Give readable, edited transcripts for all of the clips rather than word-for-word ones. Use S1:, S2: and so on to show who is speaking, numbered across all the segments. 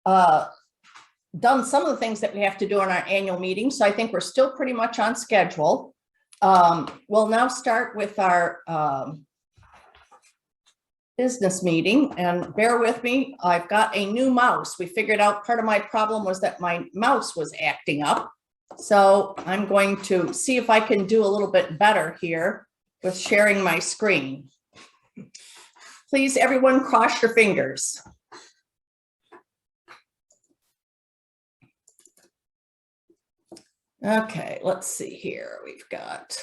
S1: done some of the things that we have to do in our annual meeting, so I think we're still pretty much on schedule. We'll now start with our business meeting, and bear with me, I've got a new mouse. We figured out part of my problem was that my mouse was acting up. So I'm going to see if I can do a little bit better here with sharing my screen. Please, everyone, cross your fingers. Okay, let's see here. We've got,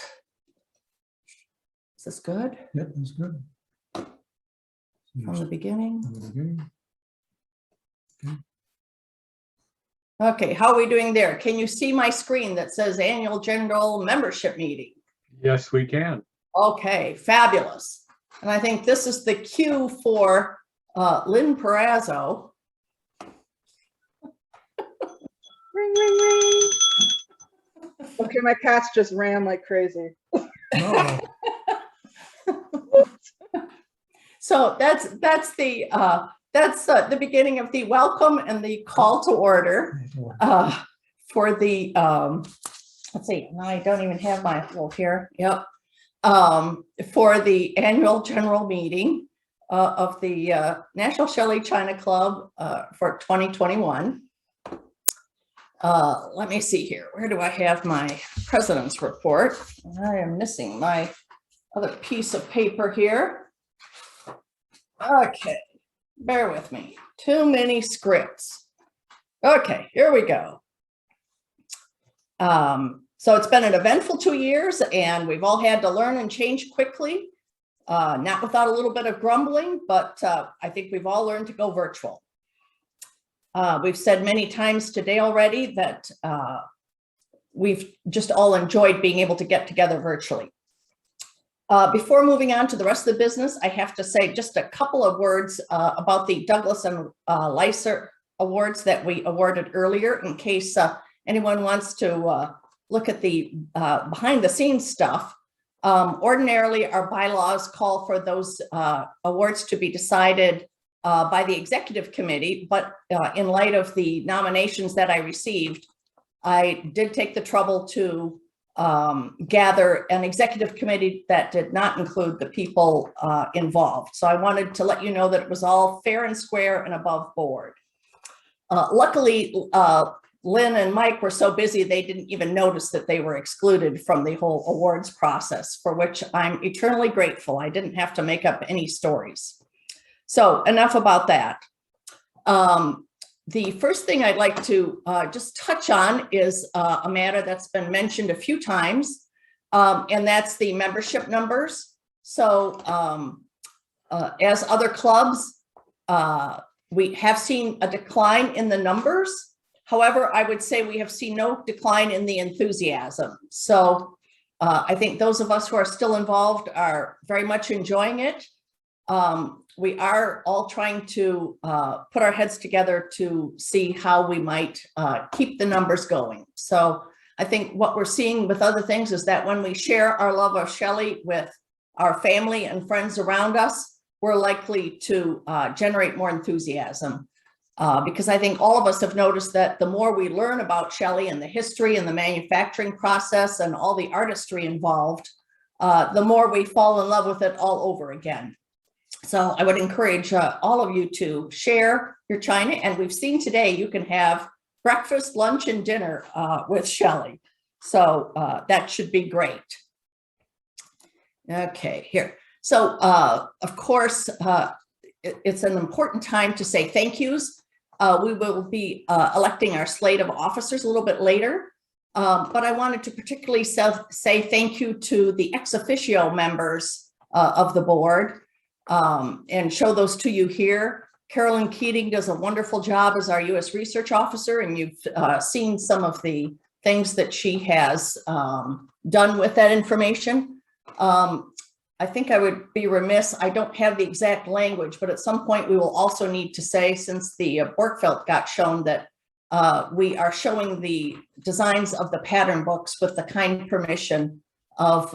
S1: is this good?
S2: Yep, that's good.
S1: From the beginning?
S2: From the beginning. Okay.
S1: Okay, how are we doing there? Can you see my screen that says Annual General Membership Meeting?
S3: Yes, we can.
S1: Okay, fabulous. And I think this is the cue for Lynn Perazzo.
S4: Ring, ring, ring. Okay, my cats just ran like crazy.
S2: No.
S1: So that's the beginning of the welcome and the call to order for the let's see, now I don't even have my little here. Yep. For the annual general meeting of the National Shelley China Club for 2021. Let me see here. Where do I have my president's report? I am missing my other piece of paper here. Okay, bear with me. Too many scripts. Okay, here we go. So it's been an eventful 2 years, and we've all had to learn and change quickly, not without a little bit of grumbling, but I think we've all learned to go virtual. We've said many times today already that we've just all enjoyed being able to get together virtually. Before moving on to the rest of the business, I have to say just a couple of words about the Douglas and Lyser awards that we awarded earlier, in case anyone wants to look at the behind the scenes stuff. Ordinarily, our bylaws call for those awards to be decided by the executive committee, but in light of the nominations that I received, I did take the trouble to gather an executive committee that did not include the people involved. So I wanted to let you know that it was all fair and square and above board. Luckily, Lynn and Mike were so busy they didn't even notice that they were excluded from the whole awards process, for which I'm eternally grateful. I didn't have to make up any stories. So enough about that. The first thing I'd like to just touch on is a matter that's been mentioned a few times, and that's the membership numbers. So as other clubs, we have seen a decline in the numbers. However, I would say we have seen no decline in the enthusiasm. So I think those of us who are still involved are very much enjoying it. We are all trying to put our heads together to see how we might keep the numbers going. So I think what we're seeing with other things is that when we share our love of Shelley with our family and friends around us, we're likely to generate more enthusiasm. Because I think all of us have noticed that the more we learn about Shelley and the history and the manufacturing process and all the artistry involved, the more we fall in love with it all over again. So I would encourage all of you to share your china, and we've seen today you can have breakfast, lunch, and dinner with Shelley. So that should be great. Okay, here. So of course, it's an important time to say thank yous. We will be electing our slate of officers a little bit later, but I wanted to particularly say thank you to the ex officio members of the board. And show those to you here. Carolyn Keating does a wonderful job as our U.S. research officer, and you've seen some of the things that she has done with that information. I think I would be remiss, I don't have the exact language, but at some point we will also need to say, since the Borkfeld got shown, that we are showing the designs of the pattern books with the kind permission of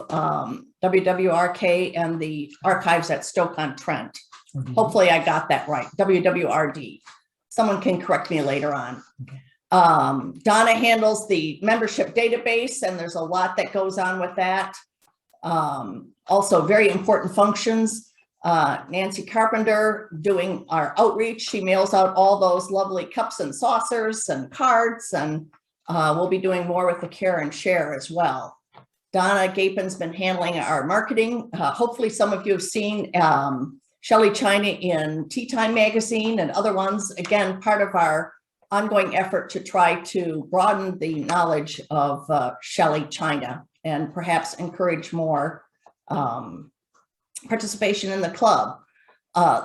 S1: WWRK and the archives at Stoke-on-Trent. Hopefully I got that right, WWRD. someone can correct me later on. Donna handles the membership database, and there's a lot that goes on with that. Also very important functions. Nancy Carpenter doing our outreach. She mails out all those lovely cups and saucers and cards, and we'll be doing more with the Care and Share as well. Donna Gapin's been handling our marketing. Hopefully some of you have seen Shelley China in Tea Time magazine and other ones. Again, part of our ongoing effort to try to broaden the knowledge of Shelley China and perhaps encourage more participation in the club.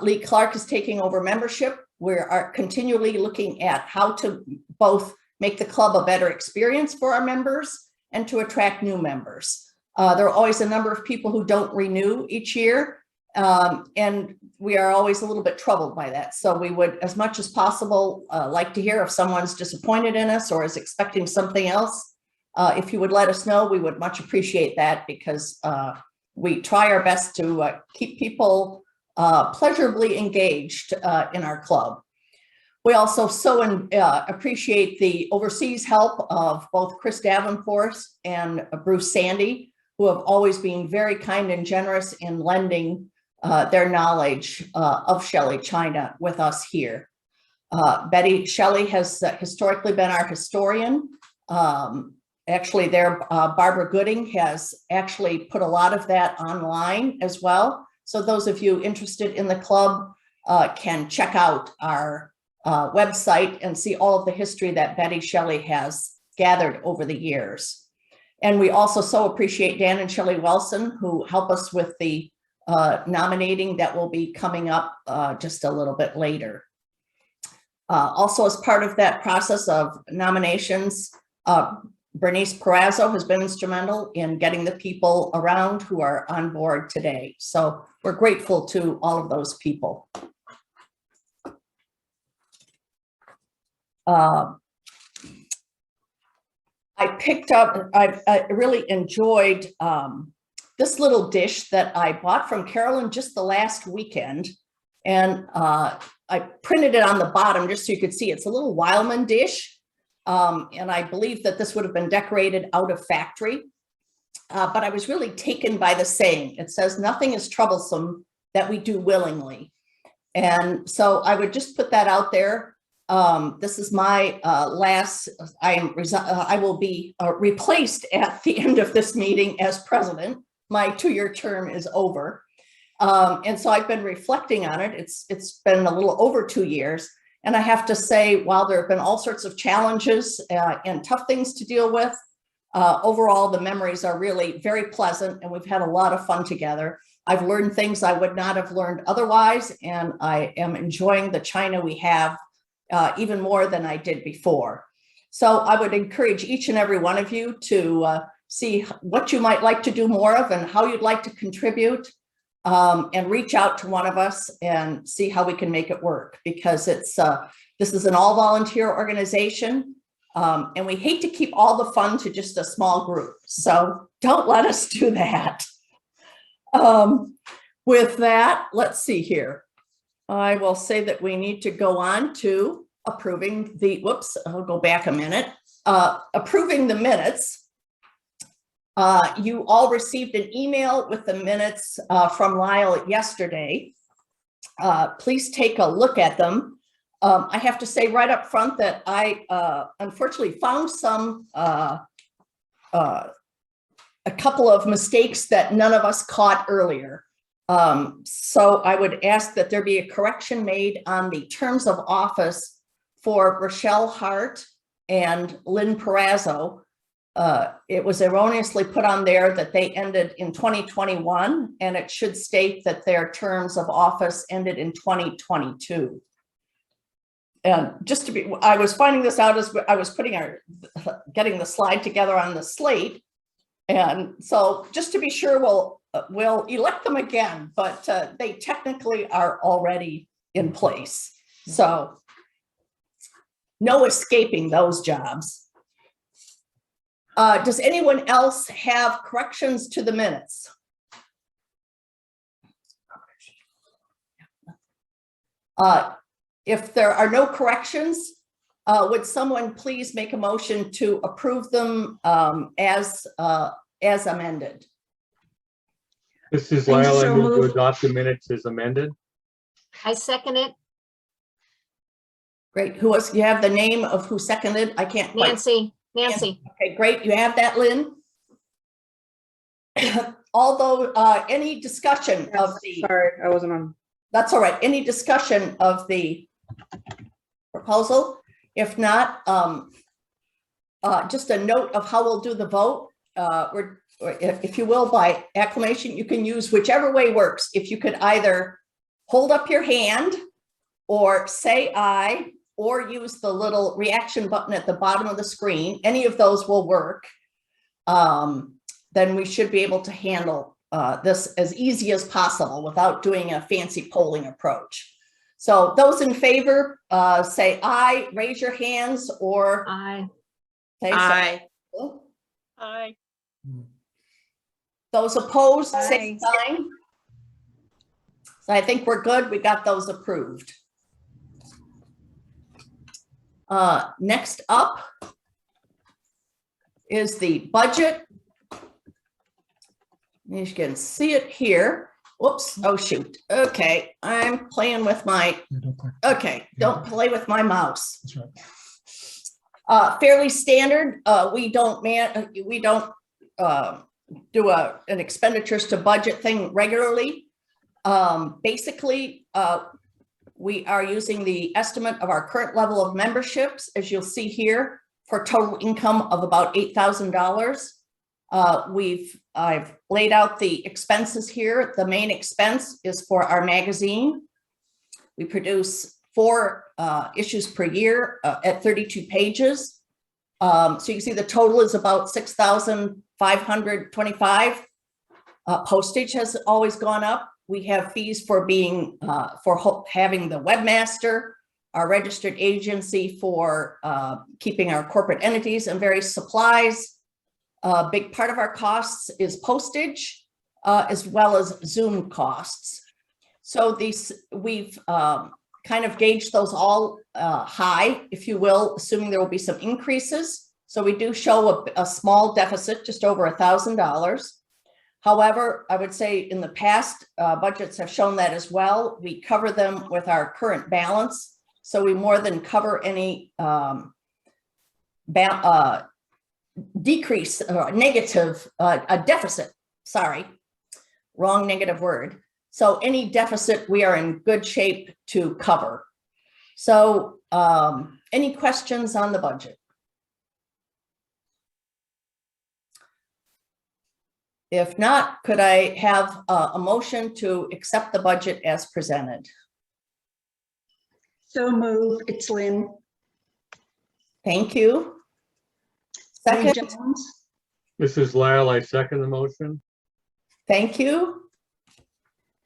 S1: Lee Clark is taking over membership. We are continually looking at how to both make the club a better experience for our members and to attract new members. There are always a number of people who don't renew each year, and we are always a little bit troubled by that. So we would, as much as possible, like to hear if someone's disappointed in us or is expecting something else. If you would let us know, we would much appreciate that, because we try our best to keep people pleasurably engaged in our club. We also appreciate the overseas help of both Chris Davenport and Bruce Sandy, who have always been very kind and generous in lending their knowledge of Shelley China with us here. Betty Shelley has historically been our historian. Actually, Barbara Gooding has actually put a lot of that online as well. So those of you interested in the club can check out our website and see all of the history that Betty Shelley has gathered over the years. And we also so appreciate Dan and Shelley Wilson, who help us with the nominating that will be coming up just a little bit later. Also, as part of that process of nominations, Bernice Perazzo has been instrumental in getting the people around who are on board today. So we're grateful to all of those people. I really enjoyed this little dish that I bought from Carolyn just the last weekend. And I printed it on the bottom just so you could see. It's a little Wildman dish. And I believe that this would have been decorated out of factory. But I was really taken by the saying. It says, "Nothing is troublesome that we do willingly." And so I would just put that out there. This is my last, I will be replaced at the end of this meeting as president. My 2-year term is over. And so I've been reflecting on it. It's been a little over 2 years. And I have to say, while there have been all sorts of challenges and tough things to deal with, overall, the memories are really very pleasant, and we've had a lot of fun together. I've learned things I would not have learned otherwise, and I am enjoying the China we have even more than I did before. So I would encourage each and every one of you to see what you might like to do more of and how you'd like to contribute, and reach out to one of us and see how we can make it work, because this is an all volunteer organization, and we hate to keep all the fun to just a small group. So don't let us do that. With that, let's see here. I will say that we need to go on to approving the, whoops, I'll go back a minute. Approving the minutes. You all received an email with the minutes from Lyle yesterday. Please take a look at them. I have to say right up front that I unfortunately found a couple of mistakes that none of us caught earlier. So I would ask that there be a correction made on the terms of office for Rochelle Hart and Lynn Perazzo. It was erroneously put on there that they ended in 2021, and it should state that their terms of office ended in 2022. And just to be, I was finding this out as I was getting the slide together on the slate. And so just to be sure, we'll elect them again, but they technically are already in place. So no escaping those jobs. Does anyone else have corrections to the minutes? If there are no corrections, would someone please make a motion to approve them as amended?
S3: This is
S5: I'm
S3: Lyle. I
S5: so
S3: move to
S5: moved.
S3: adopt the minutes as amended.
S5: I second it.
S1: Great. Who was, you have the name of who seconded? I can't quite.
S5: Nancy.
S1: Okay, great. You have that, Lynn? Although, any discussion of the,
S4: Sorry, I wasn't on.
S1: that's all right. Any discussion of the proposal? If not, just a note of how we'll do the vote. If you will, by acclamation, you can use whichever way works. If you could either hold up your hand or say aye, or use the little reaction button at the bottom of the screen, any of those will work. Then we should be able to handle this as easy as possible without doing a fancy polling approach. So those in favor, say aye, raise your hands, or
S5: Aye.
S1: say
S6: Aye.
S1: so.
S6: Aye.
S1: Those opposed, say
S5: Aye.
S1: sign. So I think we're good. We got those approved. Next up is the budget. You can see it here. Whoops. Oh, shoot. Okay. I'm playing with my,
S2: Yeah, don't click.
S1: okay. Don't play with my mouse.
S2: That's right.
S1: Fairly standard. We don't do an expenditures to budget thing regularly. Basically, we are using the estimate of our current level of memberships, as you'll see here, for total income of about $8,000. I've laid out the expenses here. The main expense is for our magazine. We produce 4 issues per year at 32 pages. So you can see the total is about $6,525. Postage has always gone up. We have fees for being having the webmaster, our registered agency for keeping our corporate entities and various supplies. A big part of our costs is postage, as well as Zoom costs. So we've kind of gauged those all high, if you will, assuming there will be some increases. So we do show a small deficit, just over $1,000. However, I would say in the past, budgets have shown that as well. We cover them with our current balance. So we more than cover any decrease or negative, a deficit, sorry, wrong negative word. So any deficit we are in good shape to cover. So any questions on the budget? If not, could I have a motion to accept the budget as presented?
S5: So moved. It's Lynn.
S1: Thank you.
S5: Lynn
S1: Second,
S5: Jones.
S3: This is Lyle. I second the motion.
S1: thank you.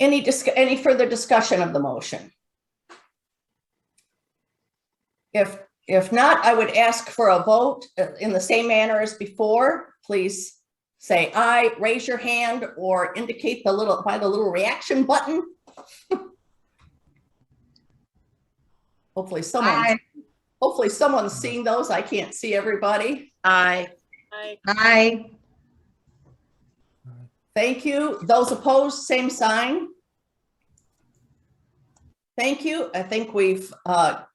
S1: Any further discussion of the motion? If not, I would ask for a vote in the same manner as before. Please say aye, raise your hand, or indicate by the little reaction button. Hopefully someone's seeing those. I can't see everybody.
S6: Aye.
S5: Aye.
S1: Thank you. Those opposed, same sign. Thank you. I think we've got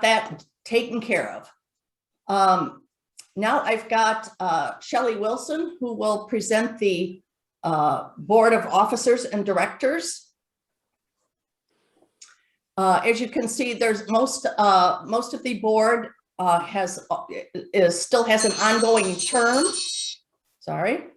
S1: that taken care of. Now I've got Shelley Wilson, who will present the Board of Officers and Directors. As you can see, there's most of the board still has an ongoing term. Sorry.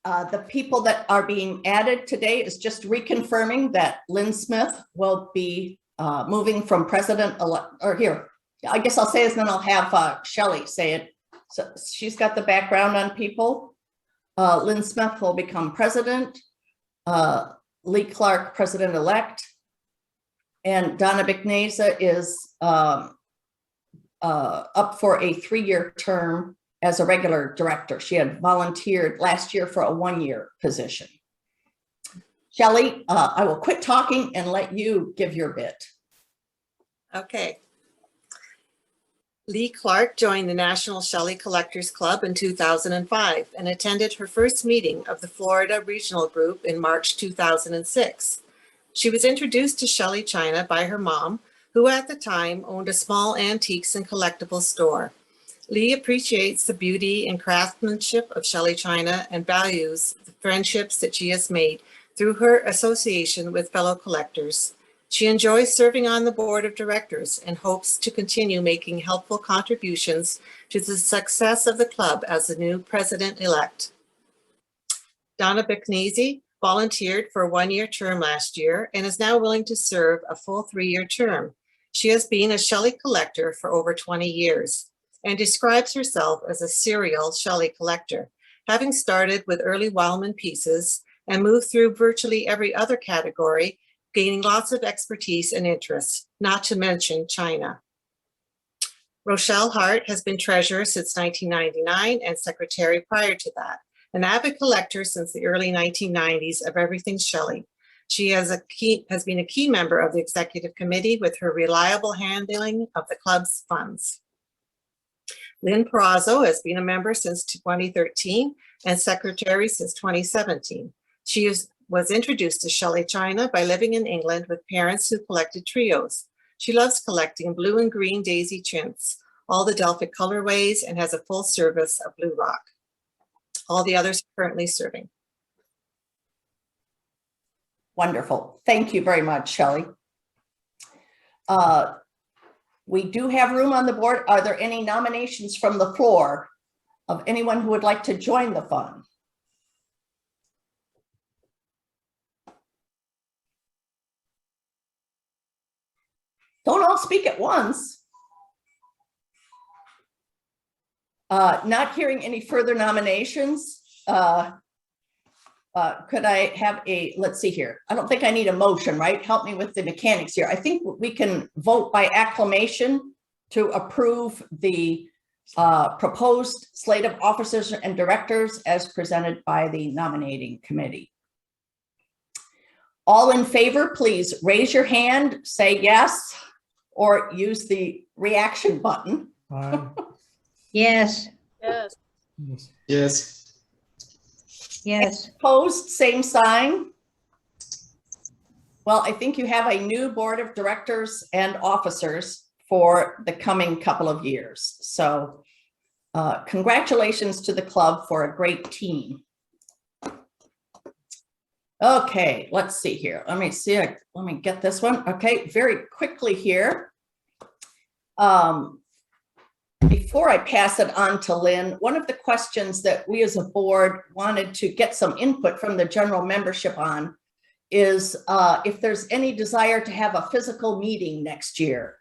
S1: The people that are being added today is just reconfirming that Lynn Smith will be moving from president or here. I guess I'll say this, and then I'll have Shelley say it. So she's got the background on people. Lynn Smith will become president. Lee Clark, president-elect. And Donna Bignesa is up for a 3-year term as a regular director. She had volunteered last year for a 1-year position. Shelley, I will quit talking and let you give your bit.
S2: Okay. Lee Clark joined the National Shelley Collectors Club in 2005 and attended her first meeting of the Florida Regional Group in March 2006. She was introduced to Shelley China by her mom, who at the time owned a small antiques and collectibles store. Lee appreciates the beauty and craftsmanship of Shelley China and values the friendships that she has made through her association with fellow collectors. She enjoys serving on the board of directors and hopes to continue making helpful contributions to the success of the club as the new president-elect. Donna Bicknese volunteered for a one-year term last year and is now willing to serve a full 3-year term. She has been a Shelley collector for over 20 years and describes herself as a serial Shelley collector, having started with early Wildman pieces and moved through virtually every other category, gaining lots of expertise and interests, not to mention China. Rochelle Hart has been treasurer since 1999 and secretary prior to that, an avid collector since the early 1990s of everything Shelley. She has been a key member of the executive committee with her reliable handling of the club's funds. Lynn Perazzo has been a member since 2013 and secretary since 2017. She was introduced to Shelley China by living in England with parents who collected trios. She loves collecting blue and green daisy chintz, all the Delphic colorways, and has a full service of Blue Rock. All the others are currently serving.
S1: Wonderful. Thank you very much, Shelley. We do have room on the board. Are there any nominations from the floor of anyone who would like to join the fund? Don't all speak at once. Not hearing any further nominations. Could I have let's see here. I don't think I need a motion, right? Help me with the mechanics here. I think we can vote by acclamation to approve the proposed slate of officers and directors as presented by the nominating committee. All in favor, please raise your hand, say yes, or use the reaction button.
S5: Yes.
S2: Yes.
S6: Yes.
S5: Yes.
S1: Opposed, same sign. Well, I think you have a new board of directors and officers for the coming couple of years. So congratulations to the club for a great team. Okay, let's see here. Let me see. Let me get this one. Okay, very quickly here. Before I pass it on to Lynn, one of the questions that we as a board wanted to get some input from the general membership on is if there's any desire to have a physical meeting next year.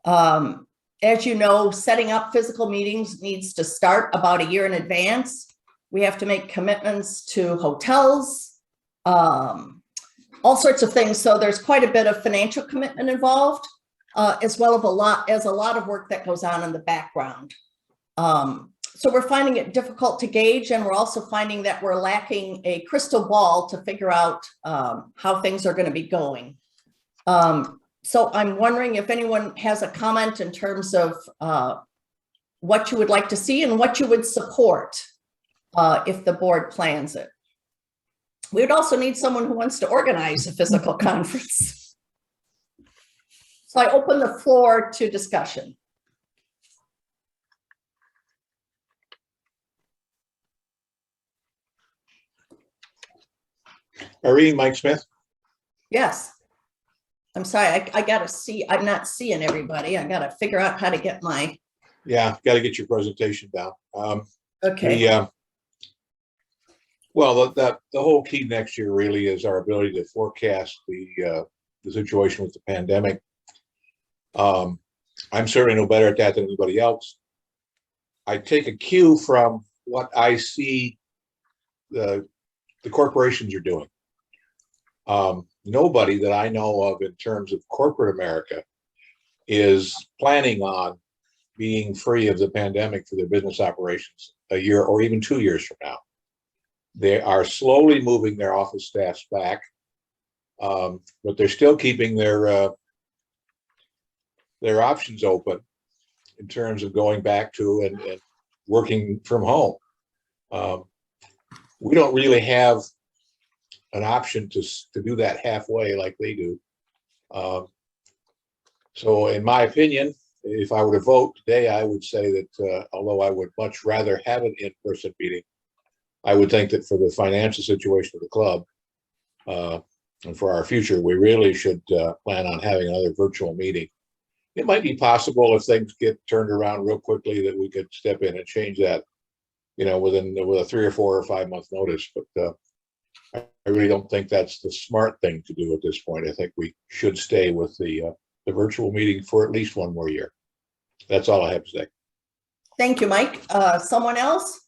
S1: As you know, setting up physical meetings needs to start about a year in advance. We have to make commitments to hotels, all sorts of things. So there's quite a bit of financial commitment involved. As well as a lot of work that goes on in the background. So we're finding it difficult to gauge, and we're also finding that we're lacking a crystal ball to figure out how things are going to be going. So I'm wondering if anyone has a comment in terms of what you would like to see and what you would support if the board plans it. We would also need someone who wants to organize a physical conference. So I open the floor to discussion.
S6: Irene, Mike Smith.
S1: Yes. I'm sorry, I gotta see, I'm not seeing everybody. I gotta figure out how to get my,
S6: Yeah, got to get your presentation down.
S1: okay.
S6: Well, the whole key next year really is our ability to forecast the situation with the pandemic. I'm certainly no better at that than anybody else. I take a cue from what I see the corporations are doing. Nobody that I know of in terms of corporate America is planning on being free of the pandemic for their business operations a year or even 2 years from now. They are slowly moving their office staffs back. But they're still keeping their options open in terms of going back to and working from home. We don't really have an option to do that halfway like they do. So in my opinion, if I were to vote today, I would say that although I would much rather have an in-person meeting, I would think that for the financial situation of the club and for our future, we really should plan on having another virtual meeting. It might be possible if things get turned around real quickly that we could step in and change that, with a 3 or 4 or 5 month notice. But I really don't think that's the smart thing to do at this point. I think we should stay with the virtual meeting for at least 1 more year. That's all I have to say.
S1: Thank you, Mike. Someone else?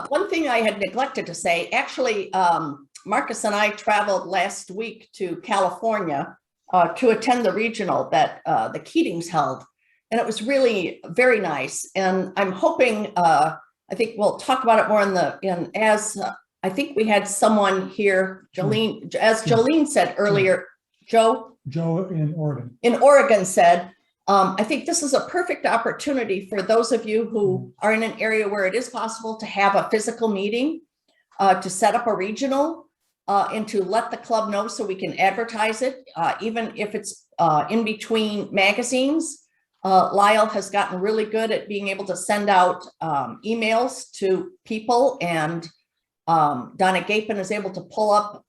S1: One thing I had neglected to say, actually, Marcus and I traveled last week to California to attend the regional that the Keatings held. And it was really very nice. And I'm hoping, I think we'll talk about it more I think we had someone here, Jolene, as Jolene said earlier, Joe
S7: in Oregon.
S1: In Oregon said, I think this is a perfect opportunity for those of you who are in an area where it is possible to have a physical meeting, to set up a regional, and to let the club know so we can advertise it, even if it's in between magazines. Lyle has gotten really good at being able to send out emails to people, and Donna Gapin is able to pull up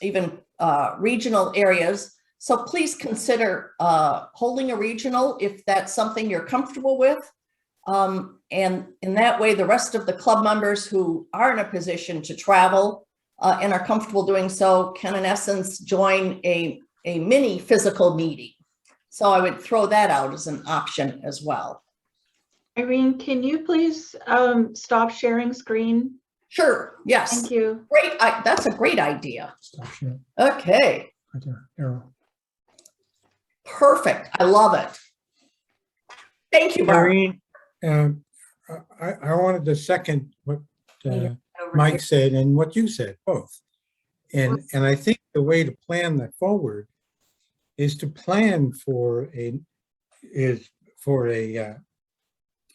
S1: even regional areas. So please consider holding a regional if that's something you're comfortable with. And in that way, the rest of the club members who are in a position to travel and are comfortable doing so can, in essence, join a mini physical meeting. So I would throw that out as an option as well.
S8: Irene, can you please stop sharing screen?
S1: Sure. Yes.
S8: Thank you.
S1: Great. That's a great idea.
S7: Stop sharing.
S1: Okay.
S7: Right there, arrow.
S1: Perfect. I love it. Thank you, Mark.
S9: Irene, I wanted to second what Mike said and what you said, both. And I think the way to plan that forward is to plan for a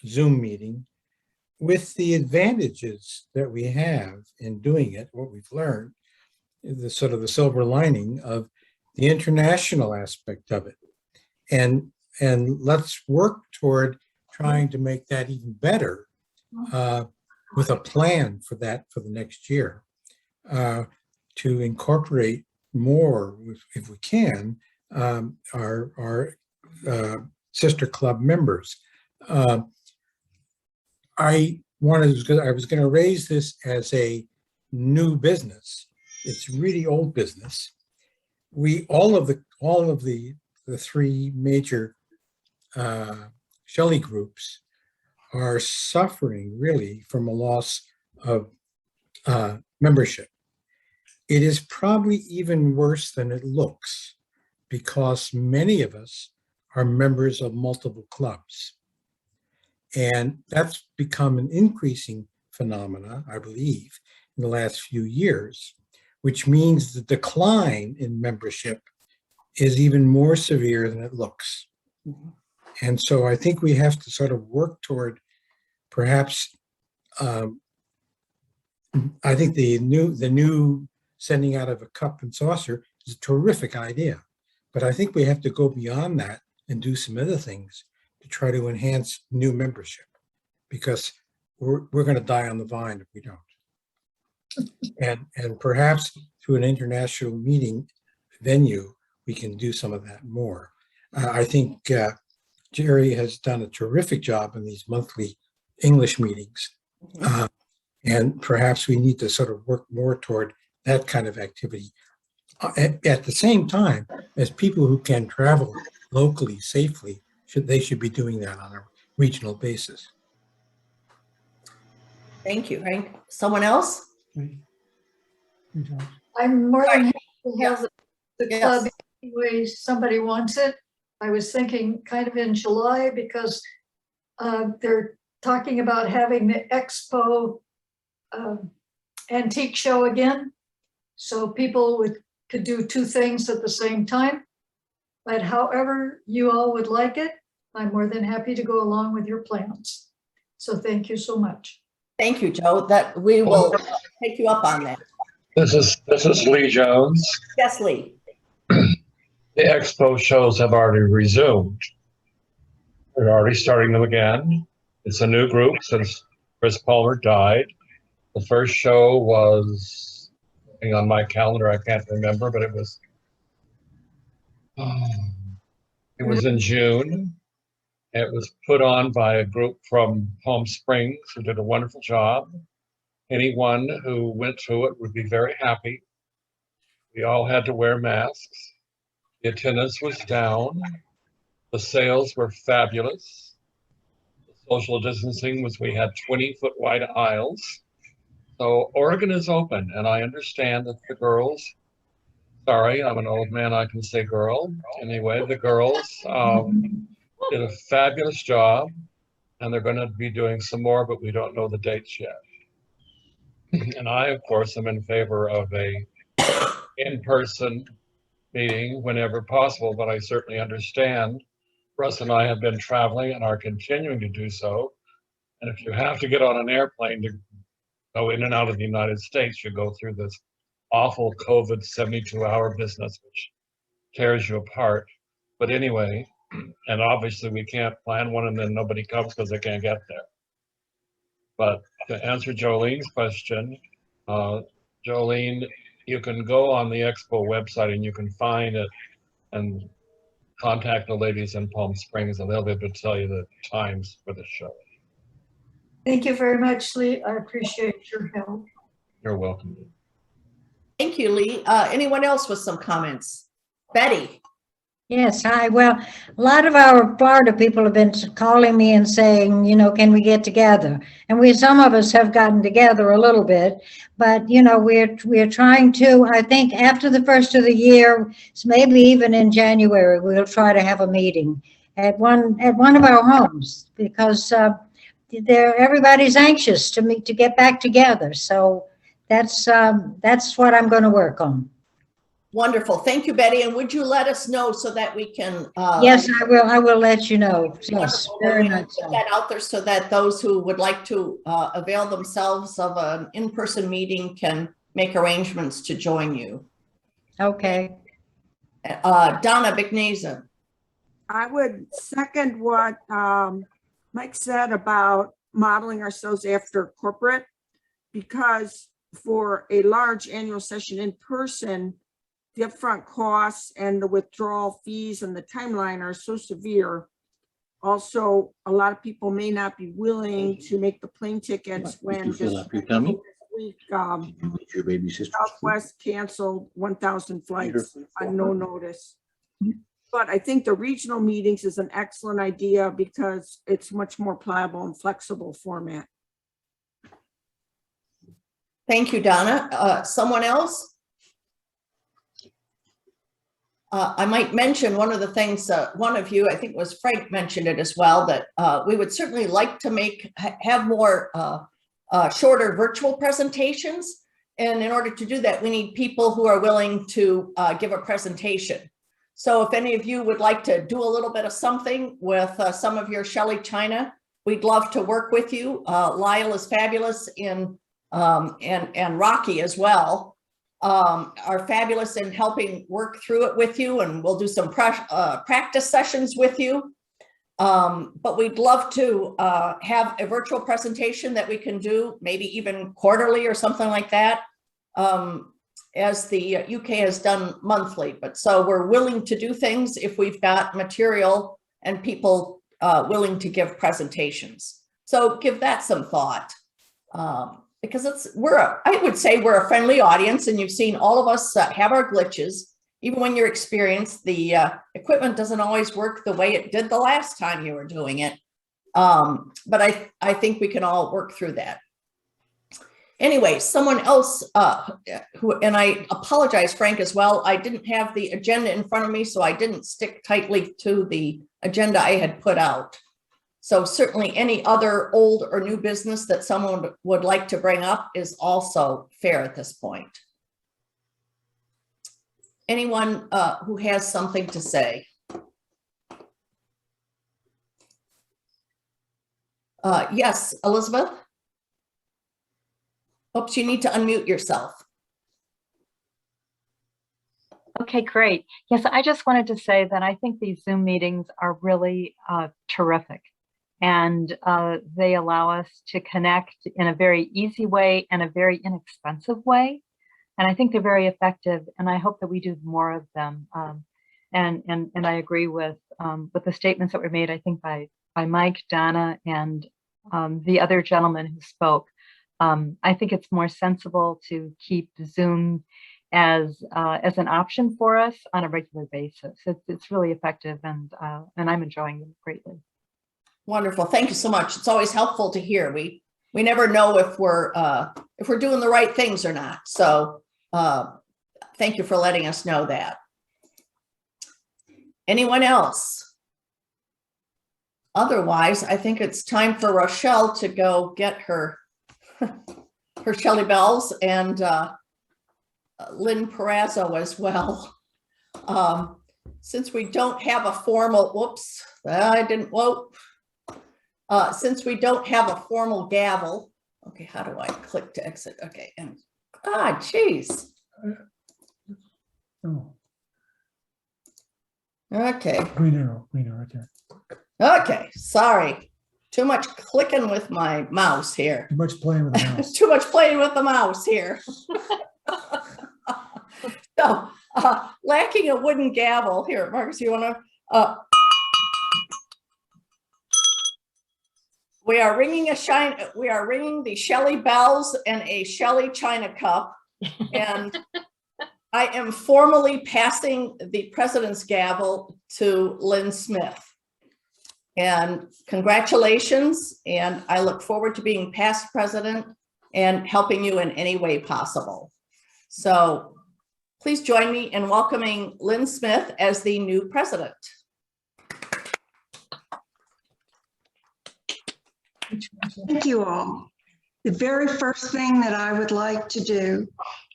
S9: Zoom meeting with the advantages that we have in doing it. What we've learned, the sort of the silver lining of the international aspect of it. And let's work toward trying to make that even better with a plan for that for the next year, to incorporate more, if we can, our sister club members. I was going to raise this as a new business. It's really old business. All of the 3 major Shelley groups are suffering really from a loss of membership. It is probably even worse than it looks because many of us are members of multiple clubs. And that's become an increasing phenomena, I believe, in the last few years, which means the decline in membership is even more severe than it looks. And so I think we have to sort of work toward perhaps, I think the new sending out of a cup and saucer is a terrific idea, but I think we have to go beyond that and do some other things to try to enhance new membership, because we're going to die on the vine if we don't. And perhaps through an international meeting venue, we can do some of that more. I think Jerry has done a terrific job in these monthly English meetings. And perhaps we need to sort of work more toward that kind of activity. At the same time, as people who can travel locally safely, they should be doing that on a regional basis.
S1: Thank you, Hank. Someone else?
S10: I'm more than happy to
S1: Yes.
S10: have the
S1: Yes.
S10: club any way somebody wants it. I was thinking kind of in July because They're talking about having the Expo antique show again. So people could do two things at the same time. But however you all would like it, I'm more than happy to go along with your plans. So thank you so much.
S1: Thank you, Joe, that we will take you up on that.
S11: This is Lee Jones.
S1: Yes, Lee.
S11: The expo shows have already resumed. We're already starting them again. It's a new group since Chris Palmer died. The first show was, looking on my calendar, I can't remember, but it was in June. It was put on by a group from Palm Springs who did a wonderful job. Anyone who went to it would be very happy. We all had to wear masks. The attendance was down. The sales were fabulous. The social distancing was, we had 20-foot wide aisles. So Oregon is open, and I understand that the girls, sorry, I'm an old man, I can say girl. Anyway, the girls did a fabulous job, and they're going to be doing some more, but we don't know the dates yet. And I, of course, am in favor of a in-person meeting whenever possible, but I certainly understand Russ and I have been traveling and are continuing to do so. And if you have to get on an airplane to go in and out of the United States, you go through this awful COVID 72-hour business, which tears you apart. But anyway, and obviously we can't plan one and then nobody comes because they can't get there. But to answer Jolene's question, Jolene, you can go on the Expo website and you can find it and contact the ladies in Palm Springs and they'll be able to tell you the times for the show.
S10: Thank you very much, Lee. I appreciate your help.
S11: You're welcome.
S1: Thank you, Lee. Anyone else with some comments? Betty.
S5: Yes, hi. Well, a lot of our Florida people have been calling me and saying, you know, can we get together? And some of us have gotten together a little bit, but you know, we're trying to, I think after the first of the year, maybe even in January, we'll try to have a meeting at one of our homes because everybody's anxious to get back together. So that's what I'm going to work on.
S1: Wonderful. Thank you, Betty. And would you let us know so that we can?
S5: Yes, I will. I will let you know. Yes, very much so.
S1: Put that out there so that those who would like to avail themselves of an in-person meeting can make arrangements to join you.
S5: Okay.
S1: Donna Bignesa.
S12: I would second what Mike said about modeling ourselves after corporate, because for a large annual session in person, the upfront costs and the withdrawal fees and the timeline are so severe. Also, a lot of people may not be willing to make the plane tickets when just this week, Southwest canceled 1,000 flights on no notice. But I think the regional meetings is an excellent idea because it's much more pliable and flexible format.
S1: Thank you, Donna. Someone else? I might mention one of the things, one of you, I think it was Frank, mentioned it as well, that we would certainly like to have more shorter virtual presentations. And in order to do that, we need people who are willing to give a presentation. So if any of you would like to do a little bit of something with some of your Shelley China, we'd love to work with you. Lyle is fabulous and Rocky as well. Are fabulous in helping work through it with you, and we'll do some practice sessions with you. But we'd love to have a virtual presentation that we can do maybe even quarterly or something like that, as the UK has done monthly. But so we're willing to do things if we've got material and people willing to give presentations. So give that some thought. Because I would say we're a friendly audience, and you've seen all of us have our glitches. Even when you're experienced, the equipment doesn't always work the way it did the last time you were doing it. But I think we can all work through that. Anyway, someone else and I apologize, Frank, as well. I didn't have the agenda in front of me, so I didn't stick tightly to the agenda I had put out. So certainly any other old or new business that someone would like to bring up is also fair at this point. Anyone who has something to say? Yes, Elizabeth? Oops, you need to unmute yourself.
S13: Okay, great. Yes, I just wanted to say that I think these Zoom meetings are really terrific. And they allow us to connect in a very easy way and a very inexpensive way. And I think they're very effective. And I hope that we do more of them. And I agree with the statements that were made, I think, by Mike, Donna, and the other gentleman who spoke. I think it's more sensible to keep Zoom as an option for us on a regular basis. It's really effective, and I'm enjoying them greatly.
S1: Wonderful. Thank you so much. It's always helpful to hear. We never know if we're doing the right things or not. So thank you for letting us know that. Anyone else? Otherwise, I think it's time for Rochelle to go get her her Shelley bells, and Lynn Perazzo as well. Since we don't have a formal, whoops, I didn't, whoa. Since we don't have a formal gavel, okay, how do I click to exit? Okay, and geez.
S7: Oh,
S1: Okay,
S7: green arrow right there.
S1: okay, sorry. Too much clicking with my mouse here.
S7: Too much playing with the mouse.
S1: Too much playing with the mouse here. So, lacking a wooden gavel here, Marcus, you want to? We are ringing the Shelley bells and a Shelley China cup, and I am formally passing the president's gavel to Lynn Smith. And congratulations, and I look forward to being past president and helping you in any way possible. So please join me in welcoming Lynn Smith as the new president.
S12: Thank you all. The very first thing that I would like to do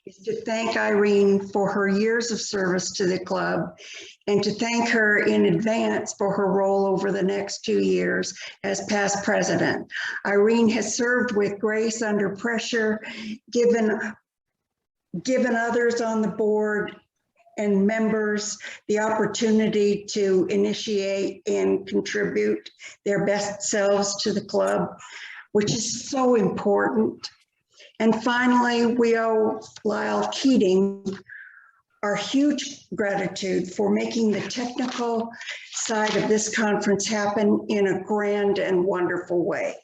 S12: is to thank Irene for her years of service to the club, and to thank her in advance for her role over the next 2 years as past president. Irene has served with grace under pressure, given others on the board and members the opportunity to initiate and contribute their best selves to the club, which is so important. And finally, we owe Lyle Keating our huge gratitude for making the technical side of this conference happen in a grand and wonderful way.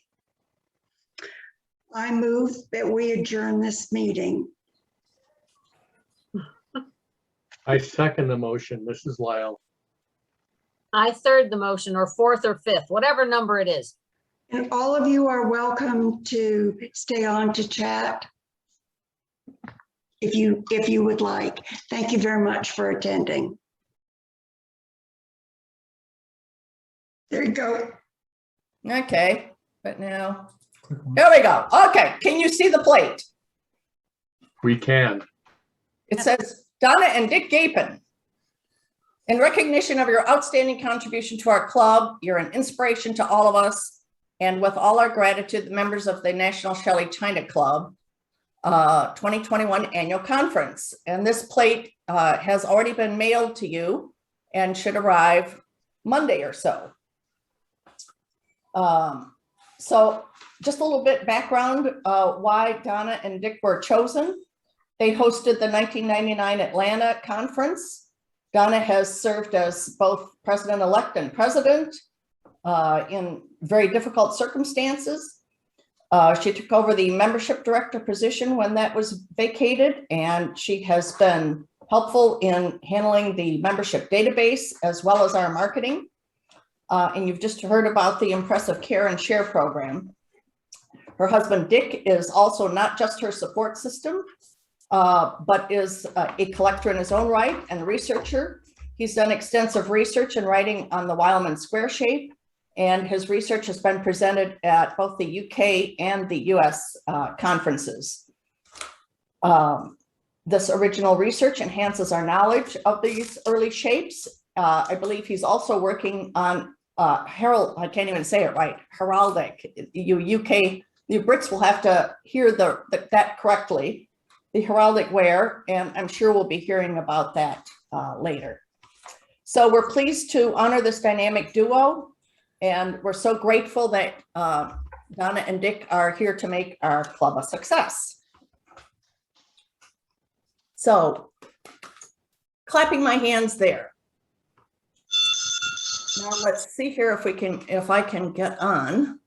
S12: I move that we adjourn this meeting.
S3: I second the motion, Mrs. Lyle.
S14: I third the motion, or fourth or fifth, whatever number it is.
S12: And all of you are welcome to stay on to chat if you would like. Thank you very much for attending. There you go.
S1: Okay, but now, there we go. Okay, can you see the plate?
S3: We can.
S1: It says, Donna and Dick Gapin, in recognition of your outstanding contribution to our club, you're an inspiration to all of us, and with all our gratitude, the members of the National Shelley China Club 2021 annual conference. And this plate has already been mailed to you and should arrive Monday or so. So just a little bit background why Donna and Dick were chosen. They hosted the 1999 Atlanta conference. Donna has served as both president-elect and president in very difficult circumstances. She took over the membership director position when that was vacated, and she has been helpful in handling the membership database as well as our marketing. And you've just heard about the impressive Care and Share program. Her husband, Dick, is also not just her support system, but is a collector in his own right and a researcher. He's done extensive research and writing on the Wileman square shape, and his research has been presented at both the UK and the US conferences. This original research enhances our knowledge of these early shapes. I believe he's also working on I can't even say it right, heraldic. You Brits will have to hear that correctly, the heraldic ware, and I'm sure we'll be hearing about that later. So we're pleased to honor this dynamic duo, and we're so grateful that Donna and Dick are here to make our club a success. So, clapping my hands there. Now let's see here if I can get on.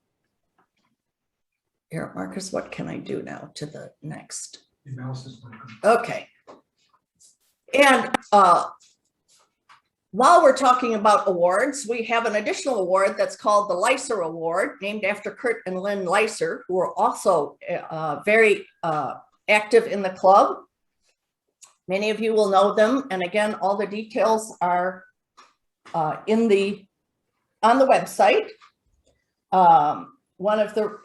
S1: Here, Marcus, what can I do now to the next?
S7: The mouse is working.
S1: Okay. And while we're talking about awards, we have an additional award that's called the Leiser Award, named after Kurt and Lynn Leiser, who are also very active in the club. Many of you will know them, and again, all the details are on the website. One of the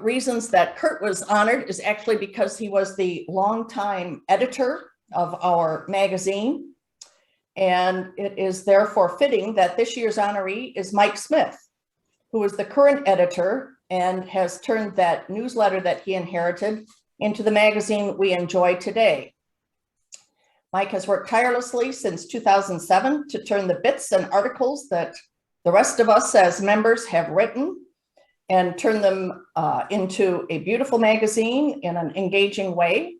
S1: reasons that Kurt was honored is actually because he was the longtime editor of our magazine, and it is therefore fitting that this year's honoree is Mike Smith, who is the current editor and has turned that newsletter that he inherited into the magazine we enjoy today. Mike has worked tirelessly since 2007 to turn the bits and articles that the rest of us as members have written and turn them into a beautiful magazine in an engaging way.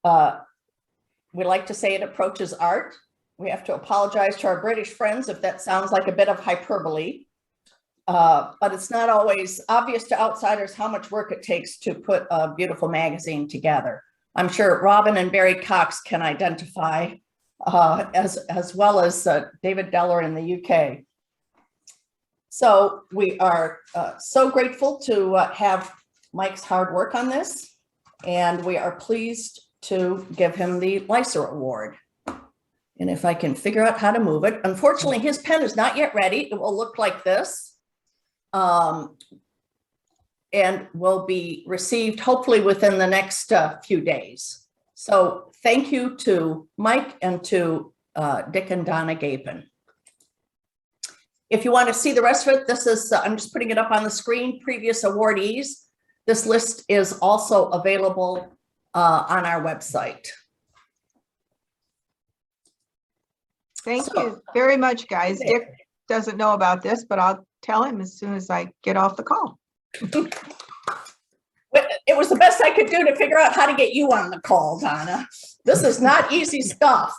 S1: We like to say it approaches art. We have to apologize to our British friends if that sounds like a bit of hyperbole, but it's not always obvious to outsiders how much work it takes to put a beautiful magazine together. I'm sure Robin and Barry Cox can identify as well as David Deller in the UK. So we are so grateful to have Mike's hard work on this, and we are pleased to give him the Leiser Award. And if I can figure out how to move it, unfortunately, his pen is not yet ready. It will look like this. And will be received hopefully within the next few days. So thank you to Mike and to Dick and Donna Gapin. If you want to see the rest of it, this is, I'm just putting it up on the screen, previous awardees. This list is also available on our website.
S8: Thank you very much, guys. Dick doesn't know about this, but I'll tell him as soon as I get off the call.
S1: It was the best I could do to figure out how to get you on the call, Donna. This is not easy stuff.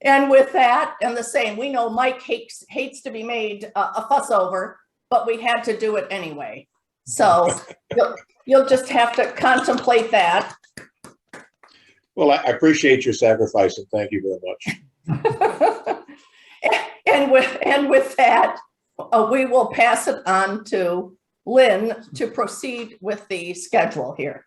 S1: And with that, and the same, we know Mike hates to be made a fuss over, but we had to do it anyway. So you'll just have to contemplate that.
S6: Well, I appreciate your sacrifice and thank you very much.
S1: And with that, we will pass it on to Lynn to proceed with the schedule here.